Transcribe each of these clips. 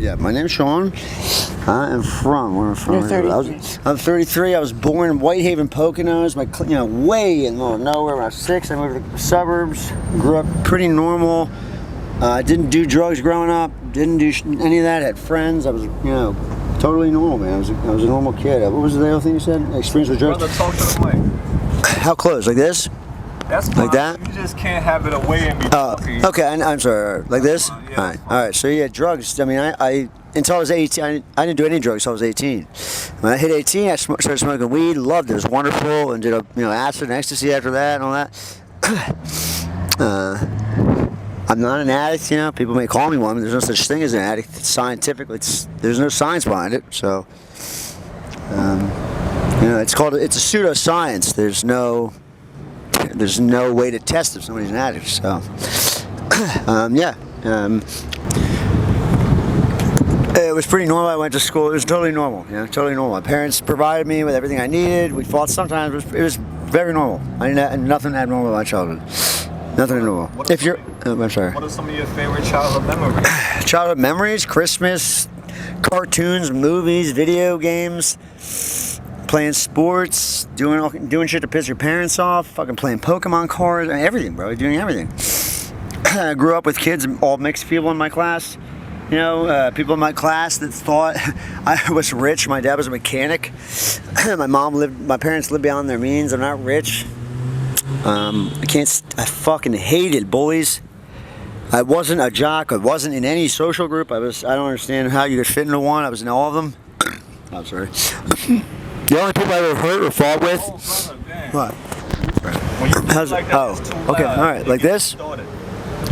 Yeah, my name's Sean. I am from, where am I from? You're 33. I'm 33. I was born in Whitehaven, Poconos. Way in the middle of nowhere. When I was 6, I moved to the suburbs. Grew up pretty normal. Didn't do drugs growing up. Didn't do any of that. Had friends. I was, totally normal, man. I was a normal kid. What was the other thing you said? Experience with drugs? Brother, talk to the mic. How close? Like this? That's fine. Like that? You just can't have it away and be talking. Okay, I'm sorry. Like this? Yeah, all right. So yeah, drugs. I mean, I until I was 18, I didn't do any drugs until I was 18. When I hit 18, I started smoking weed. Loved it. It was wonderful. And did acid and ecstasy after that and all that. I'm not an addict. People may call me one. But there's no such thing as an addict. Scientifically, there's no science behind it. So, it's a pseudoscience. There's no way to test if somebody's an addict. So, it was pretty normal. I went to school. It was totally normal. Totally normal. My parents provided me with everything I needed. We fought sometimes. It was very normal. I didn't have nothing abnormal in my childhood. Nothing abnormal. I'm sorry. What are some of your favorite childhood memories? Childhood memories: Christmas, cartoons, movies, video games, playing sports, doing shit to piss your parents off, fucking playing Pokemon cards, everything, bro. Doing everything. I grew up with kids, all mixed people in my class. People in my class that thought I was rich. My dad was a mechanic. My parents lived beyond their means. I'm not rich. I fucking hated bullies. I wasn't a jock. I wasn't in any social group. I don't understand how you could fit into one. I was in all of them. I'm sorry. The only people I ever hurt or fought with. What? How's it? Okay. All right. Like this?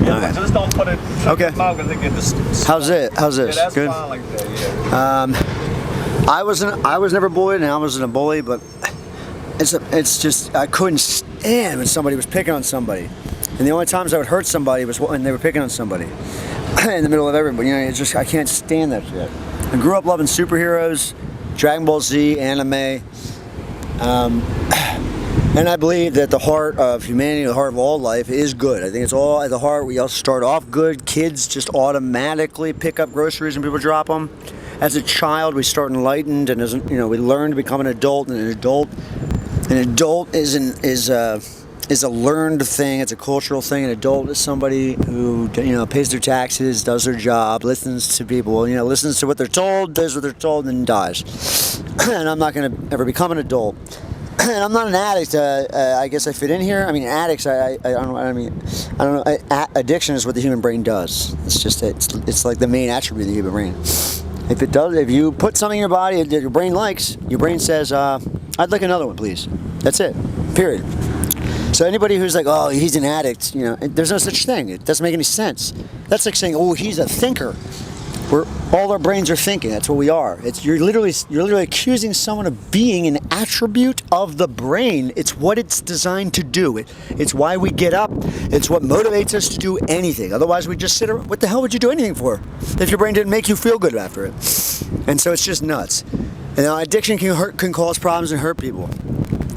Yeah, just don't put it. Okay. How's this? Yeah, that's good. Fine like that, yeah. I was never bullied, and I wasn't a bully, but it's just I couldn't stand when somebody was picking on somebody, and the only times I would hurt somebody was when they were picking on somebody in the middle of everybody. I can't stand that shit. I grew up loving superheroes, Dragon Ball Z, anime. And I believe that the heart of humanity, the heart of all life, is good. I think it's all at the heart. We all start off good. Kids just automatically pick up groceries and people drop them. As a child, we start enlightened, and we learn to become an adult. And an adult is a learned thing. It's a cultural thing. An adult is somebody who pays their taxes, does their job, listens to people. Listens to what they're told, does what they're told, and then dies. And I'm not going to ever become an adult. And I'm not an addict. I guess I fit in here. I mean, addicts. I don't know. Addiction is what the human brain does. It's like the main attribute of the human brain. If you put something in your body that your brain likes, your brain says, "I'd like another one, please." That's it. Period. So anybody who's like, "Oh, he's an addict," there's no such thing. It doesn't make any sense. That's like saying, "Oh, he's a thinker." All our brains are thinking. That's what we are. You're literally accusing someone of being an attribute of the brain. It's what it's designed to do. It's why we get up. It's what motivates us to do anything. Otherwise, we just sit around. What the hell would you do anything for if your brain didn't make you feel good after it? And so it's just nuts. And addiction can cause problems and hurt people.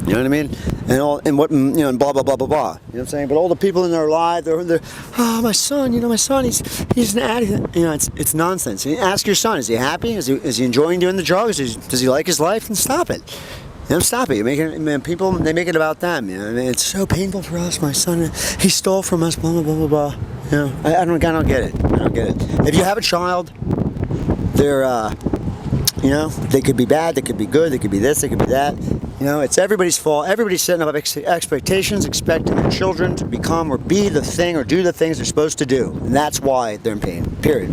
You know what I mean? And blah blah blah blah blah. You know what I'm saying? But all the people in their life, they're oh, my son, he's an addict. It's nonsense. And ask your son, is he happy? Is he enjoying doing the drugs? Does he like his life? And stop it. Stop it. People, they make it about them. It's so painful for us. My son, he stole from us. Blah blah blah blah blah. I don't get it. I don't get it. If you have a child, they're they could be bad, they could be good, they could be this, they could be that. It's everybody's fault. Everybody's setting up expectations, expecting their children to become or be the thing or do the things they're supposed to do. And that's why they're in pain. Period.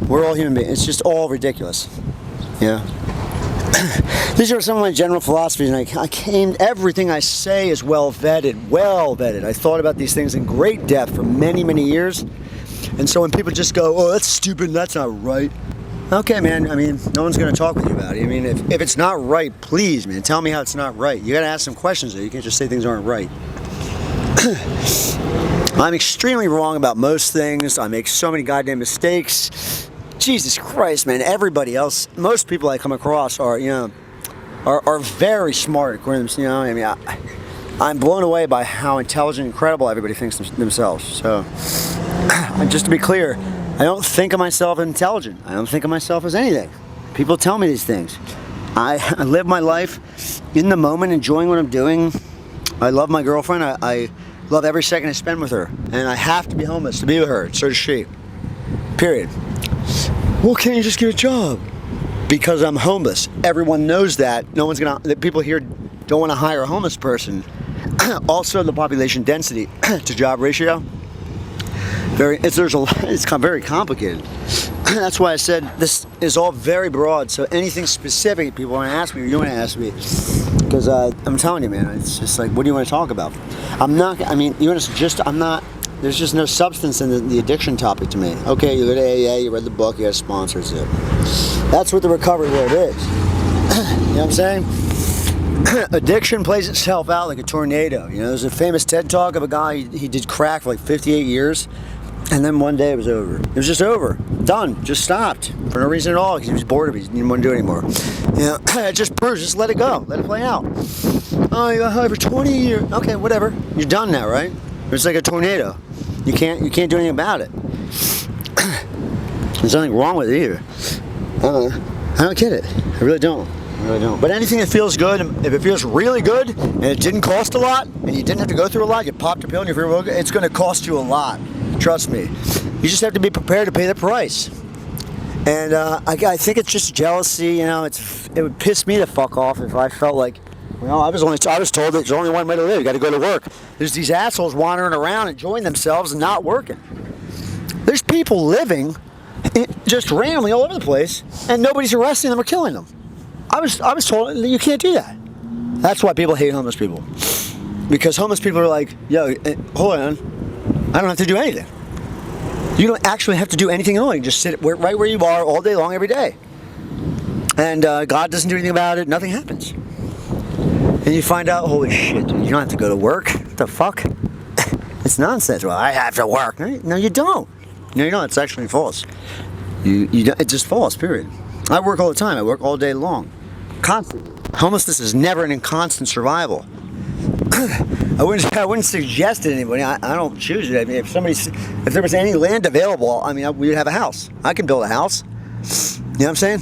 We're all human beings. It's just all ridiculous. These are some of my general philosophies, and everything I say is well vetted. I thought about these things in great depth for many, many years. And so when people just go, "Oh, that's stupid, that's not right." Okay, man, no one's going to talk with you about it. If it's not right, please, man, tell me how it's not right. You got to ask some questions, though. You can't just say things aren't right. I'm extremely wrong about most things. I make so many goddamn mistakes. Jesus Christ, man, everybody else, most people I come across are very smart, according to them. I'm blown away by how intelligent and credible everybody thinks themselves. So, just to be clear, I don't think of myself as intelligent. I don't think of myself as anything. People tell me these things. I live my life in the moment, enjoying what I'm doing. I love my girlfriend. I love every second I spend with her. And I have to be homeless to be with her. So does she. Period. Well, can't you just get a job? Because I'm homeless. Everyone knows that. No one's gonna. The people here don't want to hire a homeless person. Also, the population density to job ratio. It's very complicated. That's why I said this is all very broad. So anything specific people want to ask me, or you want to ask me, because I'm telling you, man, it's just like, what do you want to talk about? I'm not. I mean, you want to suggest? I'm not. There's just no substance in the addiction topic to me. Okay, you go to AA, you read the book, you got sponsors. That's what the recovery world is. You know what I'm saying? Addiction plays itself out like a tornado. You know, there's a famous TED talk of a guy, he did crack for like 58 years, and then one day it was over. It was just over. Done. Just stopped. For no reason at all, because he was bored of it. He didn't want to do it anymore. You know, it just proves, just let it go. Let it play out. Oh, you got high for 20 years. Okay, whatever. You're done now, right? It's like a tornado. You can't do anything about it. There's nothing wrong with it either. I don't get it. I really don't. But anything that feels good, if it feels really good and it didn't cost a lot and you didn't have to go through a lot, you popped a pill and you feel good, it's going to cost you a lot. Trust me. You just have to be prepared to pay the price. And I think it's just jealousy. You know, it would piss me the fuck off if I felt like, well, I was told that there's only one way to live. You got to go to work. There's these assholes wandering around enjoying themselves and not working. There's people living just randomly all over the place, and nobody's arresting them or killing them. I was told that you can't do that. That's why people hate homeless people. Because homeless people are like, yo, hold on, I don't have to do anything. You don't actually have to do anything at all. You can just sit right where you are all day long, every day. And God doesn't do anything about it. Nothing happens. And you find out, holy shit, you don't have to go to work. What the fuck? It's nonsense. Well, I have to work. No, you don't. No, you don't. It's actually false. It's just false, period. I work all the time. I work all day long. Constantly. Homelessness is never an inconstant survival. I wouldn't suggest it to anybody. I don't choose it. I mean, if there was any land available, I mean, we'd have a house. I can build a house. You know what I'm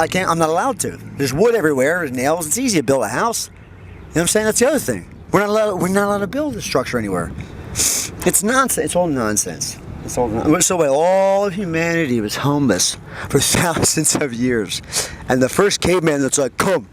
saying? I'm not allowed to. There's wood everywhere. There's nails. It's easy to build a house. You know what I'm saying? That's the other thing. We're not allowed to build a structure anywhere. It's nonsense. It's all nonsense. It's all nonsense. So all of humanity was homeless for thousands of years, and the first caveman that's like, come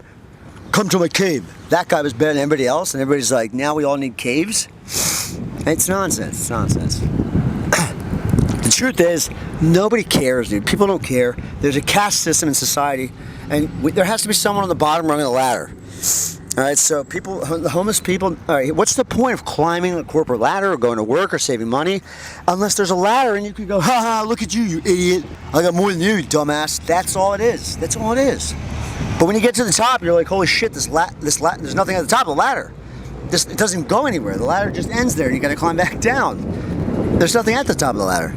to my cave. That guy was better than everybody else, and everybody's like, now we all need caves. It's nonsense. It's nonsense. The truth is, nobody cares, dude. People don't care. There's a caste system in society, and there has to be someone on the bottom rung of the ladder. All right, so the homeless people, all right, what's the point of climbing the corporate ladder or going to work or saving money unless there's a ladder and you can go, ha ha, look at you, you idiot. I got more than you, dumbass. That's all it is. That's all it is. But when you get to the top, you're like, holy shit, there's nothing at the top of the ladder. It doesn't go anywhere. The ladder just ends there and you got to climb back down. There's nothing at the top of the ladder.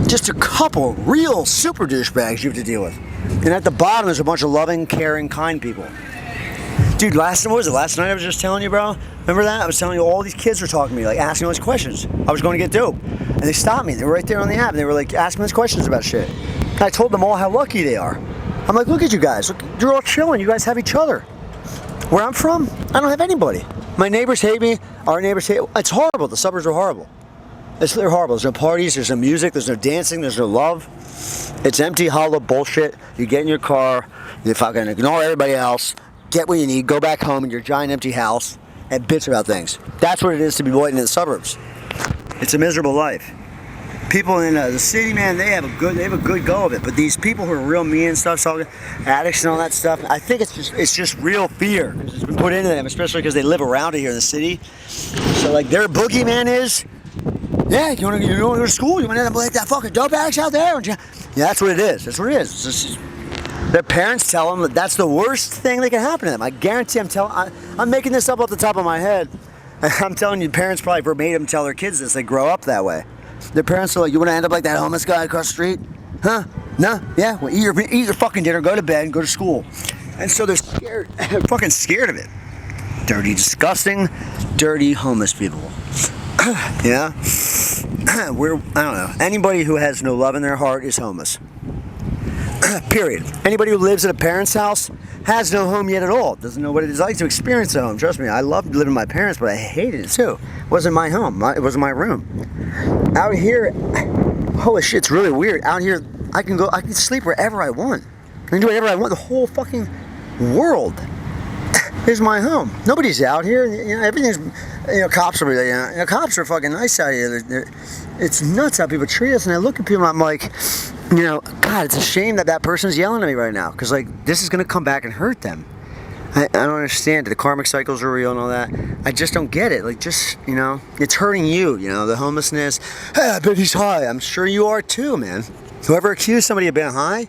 Just a couple real super douchebags you have to deal with. And at the bottom, there's a bunch of loving, caring, kind people. Dude, last night I was just telling you, bro? Remember that? I was telling you all these kids were talking to me, like asking all these questions. I was going to get dope. And they stopped me. They were right there on the app. And they were like asking me these questions about shit. And I told them all how lucky they are. I'm like, look at you guys. Look, you're all chilling. You guys have each other. Where I'm from, I don't have anybody. My neighbors hate me. Our neighbors hate me. It's horrible. The suburbs are horrible. They're horrible. There's no parties. There's no music. There's no dancing. There's no love. It's empty, hollow bullshit. You get in your car. You fucking ignore everybody else. Get what you need, go back home in your giant empty house and bitch about things. That's what it is to be waiting in the suburbs. It's a miserable life. People in the city, man, they have a good go of it. But these people who are real mean and stuff, so addicts and all that stuff, I think it's just real fear. It's been put into them, especially because they live around it here in the city. So like their boogeyman is, yeah, you want to go to school? You want to end up like that fucking dope addicts out there? Yeah, that's what it is. That's what it is. It's just, their parents tell them that that's the worst thing that can happen to them. I guarantee I'm making this up off the top of my head. I'm telling you, parents probably verbatim tell their kids this. They grow up that way. Their parents are like, you want to end up like that homeless guy across the street? Huh? No? Yeah? Well, eat your fucking dinner, go to bed, go to school. And so they're scared, fucking scared of it. Dirty, disgusting, dirty homeless people. Yeah? I don't know. Anybody who has no love in their heart is homeless. Period. Anybody who lives at a parent's house has no home yet at all. Doesn't know what it is like to experience a home. Trust me, I loved living with my parents, but I hated it too. It wasn't my home. It wasn't my room. Out here, holy shit, it's really weird. Out here, I can sleep wherever I want. I can do whatever I want. The whole fucking world is my home. Nobody's out here. You know, everything's. You know, cops are. Cops are fucking nice out here. It's nuts how people treat us. And I look at people, and I'm like, you know, God, it's a shame that person's yelling at me right now, because like this is gonna come back and hurt them. I don't understand. The karmic cycles are real and all that. I just don't get it. Like, just, you know, it's hurting you. You know, the homelessness. Hey, I bet he's high. I'm sure you are too, man. Whoever accused somebody of being high,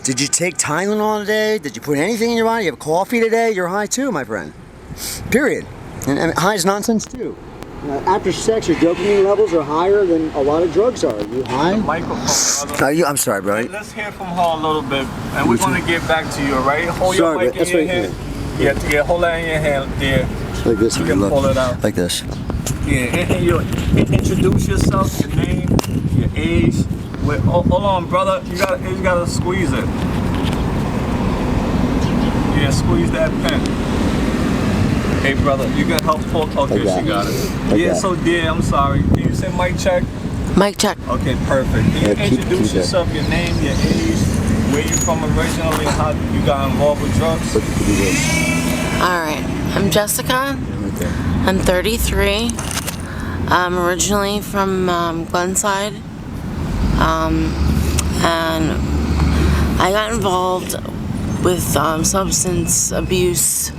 did you take Tylenol today? Did you put anything in your body? You have coffee today? You're high too, my friend. Period. And high is nonsense too. After sex, your dopamine levels are higher than a lot of drugs are. You high? Microphone, brother. I'm sorry, bro. Let's hear from her a little bit, and we're going to get back to you, all right? Hold your mic in your hand. Yeah, hold that in your hand, there. Like this. You can pull it out. Like this. Yeah, and you introduce yourself, your name, your age. Wait, hold on, brother. You gotta squeeze it. Yeah, squeeze that pen. Hey, brother, you can help pull. Okay, she got it. Yeah, so dear, I'm sorry. Can you say mic check? Mic check. Okay, perfect. Can you introduce yourself, your name, your age, where you from originally, how you got involved with drugs? Alright, I'm Jessica. I'm 33. I'm originally from Glenside. And I got involved with substance abuse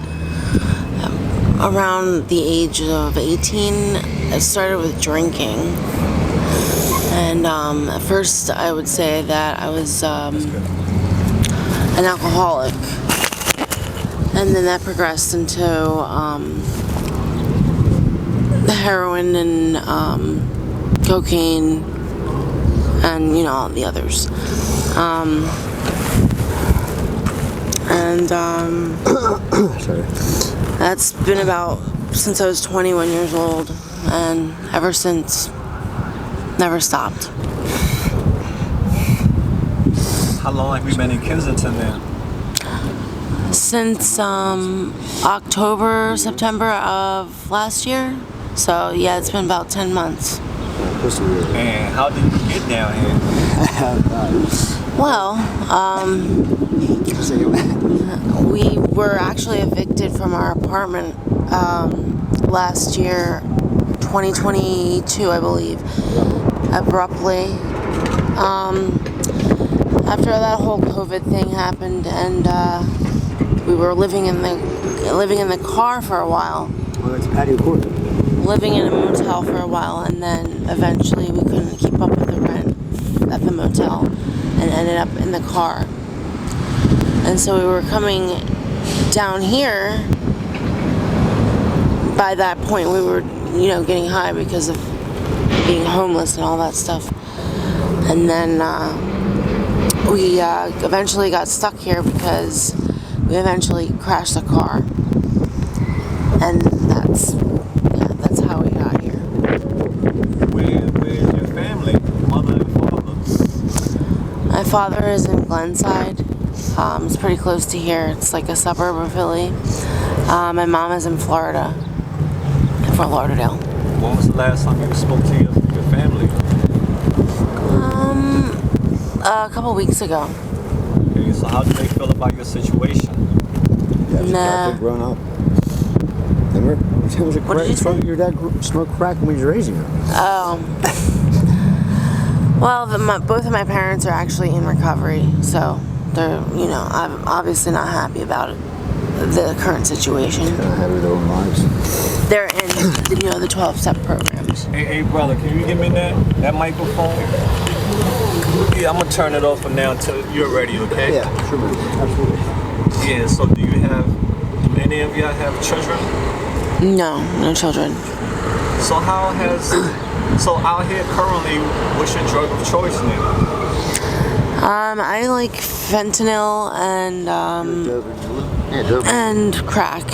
around the age of 18. I started with drinking. And at first I would say that I was an alcoholic. And then that progressed into heroin and cocaine and, you know, all the others. Sorry. That's been about since I was 21 years old, and ever since, never stopped. How long have you been in Kensington then? Since September of last year. So yeah, it's been about 10 months. And how did you get down here? Well, we were actually evicted from our apartment last year, 2022, I believe, abruptly. After that whole COVID thing happened, and we were living in the car for a while. Oh, it's patio court. Living in a motel for a while, and then eventually we couldn't keep up with the rent at the motel and ended up in the car. And so we were coming down here. By that point we were, you know, getting high because of being homeless and all that stuff. And then we eventually got stuck here because we eventually crashed the car. And that's how we got here. Where's your family? Mother and father? My father is in Glenside. It's pretty close to here. It's like a suburb of Philly. My mom is in Florida, in Fort Lauderdale. When was the last time you spoke to your family? A couple weeks ago. Okay, so how do they feel about your situation? Nah. Grown up. Remember? What did you say? Your dad smoked crack when he was raising her. Well, both of my parents are actually in recovery, so they're, you know, I'm obviously not happy about the current situation. Kind of have their own lives. They're in, you know, the 12-step programs. Hey, brother, can you give me that microphone? Yeah, I'm gonna turn it off for now until you're ready, okay? Yeah, sure, man. Absolutely. Yeah, so do any of y'all have children? No children. So out here currently, what's your drug of choice now? I like fentanyl and crack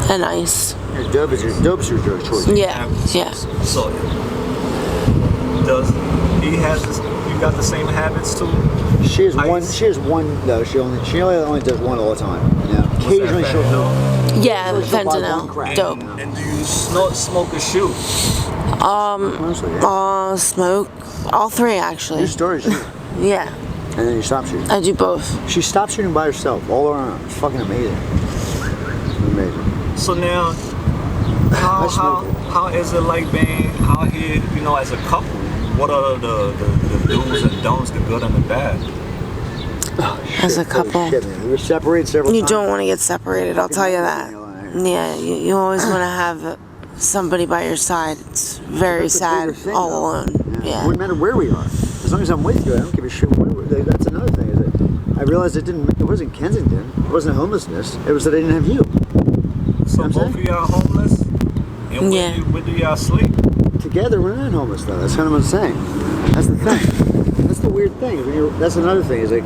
and ice. Dope's your drug choice. Yeah. So does he has this, you got the same habits too? She has one. She has one. No, she only does one all the time. You know, occasionally she'll do. Yeah, She'll buy one fentanyl. crack, Dope. you know. And do you smoke or shoot? Mostly, yeah. Smoke. All three, actually. You started shooting, Yeah, and then you stopped shooting. I do both. She stopped shooting by herself, all on her own. It's fucking amazing. It's amazing. So now, how is it like being out here, you know, as a couple? What are the do's and don'ts, the good and the bad? Oh, shit, As a couple. Shit, man. We were separated several You times. don't want to get separated, I'll tell you that. Yeah, you always want to have somebody by your side. It's very That's a sad bigger thing, all though. alone. Yeah. No matter where we are, as long as I'm with you, I don't give a shit where we're. That's another thing. Is that I realized it wasn't Kensington. It wasn't homelessness. It was that I didn't have you. So I'm both saying? of y'all homeless? And Yeah. where do y'all sleep? Together, we're not homeless though. That's kind of what I'm saying. That's the thing. That's the weird thing. That's another thing. Is like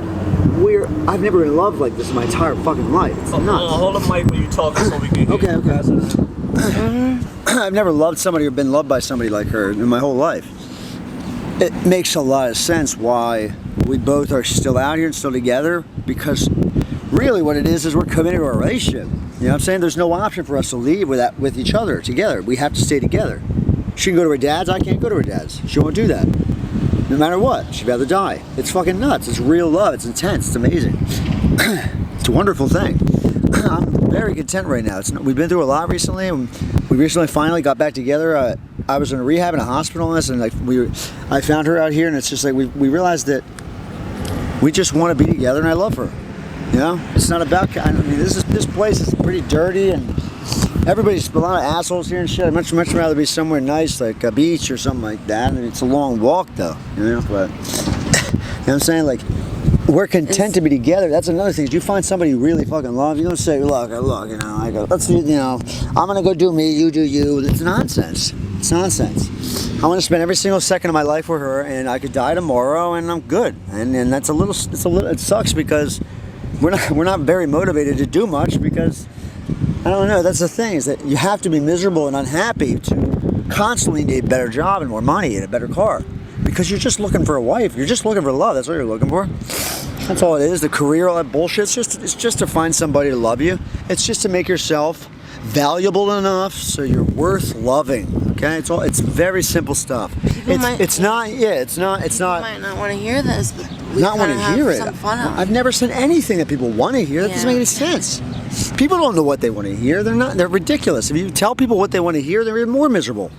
I've never been in love like this in my entire fucking life. It's nuts. Hold the mic when you talking so we can hear. Okay, you. okay. Pass it on. I've never loved somebody or been loved by somebody like her in my whole life. It makes a lot of sense why we both are still out here and still together, because really what it is we're committed to our relationship. You know what I'm saying? There's no option for us to leave with each other together. We have to stay together. She can go to her dad's, I can't go to her dad's. She won't do that. No matter what, she'd rather die. It's fucking nuts. It's real love. It's intense. It's amazing. It's a wonderful thing. I'm very content right now. We've been through a lot recently, and we recently finally got back together. I was in a rehab in a hospital and this, and like I found her out here, and it's just like we realized that we just want to be together, and I love her. You know, it's not about. I mean, this place is pretty dirty, and everybody's a lot of assholes here and shit. I'd much rather be somewhere nice, like a beach or something like that. And it's a long walk, though. You know, but you know what I'm saying, like. We're content to be together. That's another thing. Is you find somebody you really fucking love, you don't say, look, you know, I go, let's, you know, I'm gonna go do me, you do you. It's nonsense. It's nonsense. I want to spend every single second of my life with her, and I could die tomorrow, and I'm good. And that's it sucks because we're not very motivated to do much because I don't know. That's the thing, is that you have to be miserable and unhappy to constantly need a better job and more money and a better car. Because you're just looking for a wife. You're just looking for love. That's what you're looking for. That's all it is. The career, all that bullshit. It's just to find somebody to love you. It's just to make yourself valuable enough so you're worth loving. Okay? It's very simple stuff. It's not. You might not want to hear this, but we not want to hear it. Some fun of it. I've never said anything that people want to hear. That doesn't make any sense. People don't know what they want to hear. They're ridiculous. If you tell people what they want to hear, they're even more miserable.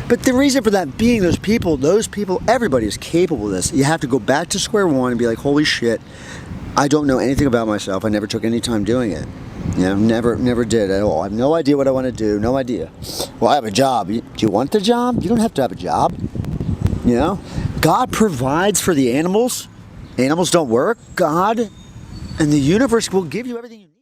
But the reason for that being those people, everybody is capable of this. You have to go back to square one and be like, holy shit, I don't know anything about myself. I never took any time doing it. You know, never did at all. I have no idea what I want to do, no idea. Well, I have a job. Do you want the job? You don't have to have a job. You know, God provides for the animals. Animals don't work. God and the universe will give you everything you need.